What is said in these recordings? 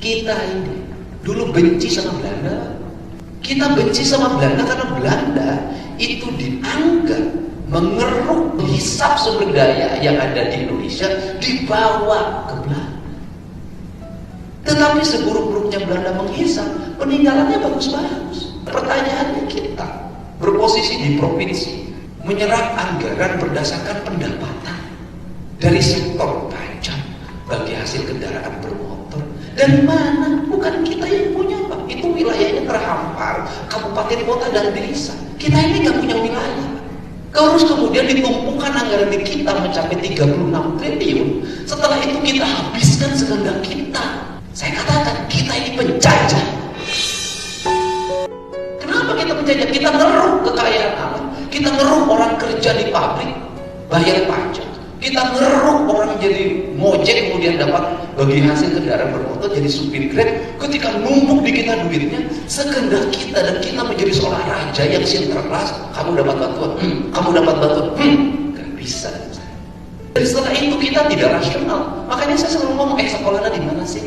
Kita ini dulu benci sama Belanda. Kita benci sama Belanda karena Belanda itu dianggap mengeruk hisap sumber daya yang ada di Indonesia, dibawa ke Belanda. Tetapi seburuk-buruknya Belanda menghisap, peninggalannya bagus-bagus. Pertanyaannya, kita berposisi di provinsi, menyerap anggaran berdasarkan pendapatan dari sektor pajak bagi hasil kendaraan bermotor. Dari mana? Bukan kita yang punya, Pak. Itu wilayahnya terhampar, kabupaten, kota, dan desa. Kita ini nggak punya wilayah. Terus kemudian ditumpukan anggaran di kita mencapai 36 triliun. Setelah itu kita habiskan sekehendak kita. Saya katakan, kita ini penjajah. Kenapa kita penjajah? Kita ngeruk kekayaan alam. Kita ngeruk orang kerja di pabrik, bayar pajak. Kita ngeruk orang jadi ngojek, kemudian dapat bagi hasil kendaraan bermotor jadi supir Grab. Ketika numpuk di kita duitnya, sekehendak kita, dan kita menjadi seorang raja yang sinterklas. Kamu dapat bantuan, kamu dapat bantuan, gak bisa. Dan setelah itu kita tidak rasional. Makanya saya selalu ngomong, sekolahnya di mana sih?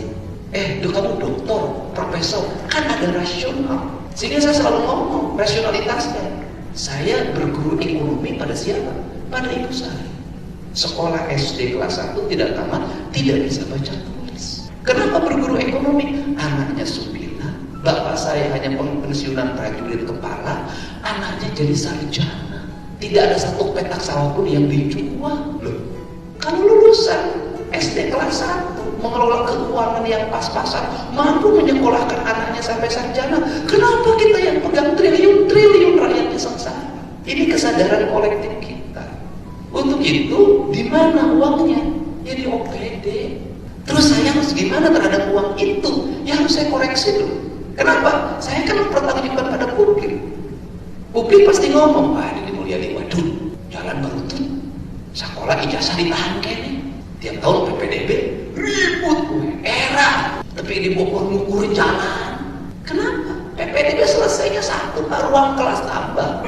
Kamu doktor, profesor, kan ada rasional. Sehingga saya selalu ngomong rasionalitasnya. Saya berguru ekonomi pada siapa? Pada ibu saya. Sekolah SD kelas 1 tidak tamat, tidak bisa baca tulis. Kenapa berguru ekonomi? Anaknya supirna, bapak saya hanya pensiunan prajurit kepala, anaknya jadi sarjana. Tidak ada satu petak sawah pun yang dijual. Loh, kalau lulusan SD kelas 1 mengelola keuangan yang pas-pasan, mampu menyekolahkan anaknya sampai sarjana, kenapa kita yang pegang triliun-triliun rakyatnya sengsara? Ini kesadaran kolektif kita. Untuk itu, di mana uangnya? Ya di OPD. Terus saya harus gimana terhadap uang itu? Ya harus saya koreksi dulu. Kenapa? Saya kan bertanggung pada publik. Publik pasti ngomong, Ini Mulyadi, waduh, jalan baru tuh, sekolah ijazah ditahan kayaknya. Tiap tahun PPDB ribut, era. Tapi di Bogor ngukurin jalan. Kenapa? PPDB selesainya 1, ruang kelas tambah.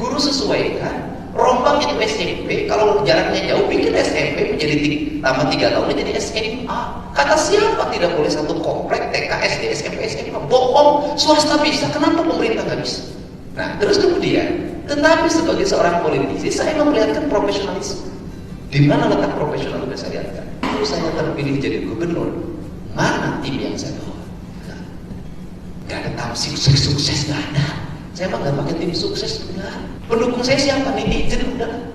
Guru sesuaikan. Rombak itu SMP, kalau jaraknya jauh bikin SMP menjadi tambah 3 tahun jadi SMA. Kata siapa tidak boleh satu komplek TK, SD, SMP, SMA? Bohong, swasta bisa, kenapa pemerintah nggak bisa? Nah, terus kemudian, tetapi sebagai seorang politisi, saya memperlihatkan profesionalisme. Di mana letak profesionalisme saya lihatkan? Kalau saya terpilih jadi gubernur, mana tim yang saya bawa? Gak ada tam sukses, gak ada. Saya mah gak pakai tim sukses, enggak. Pendukung saya siapa? Netizen udah.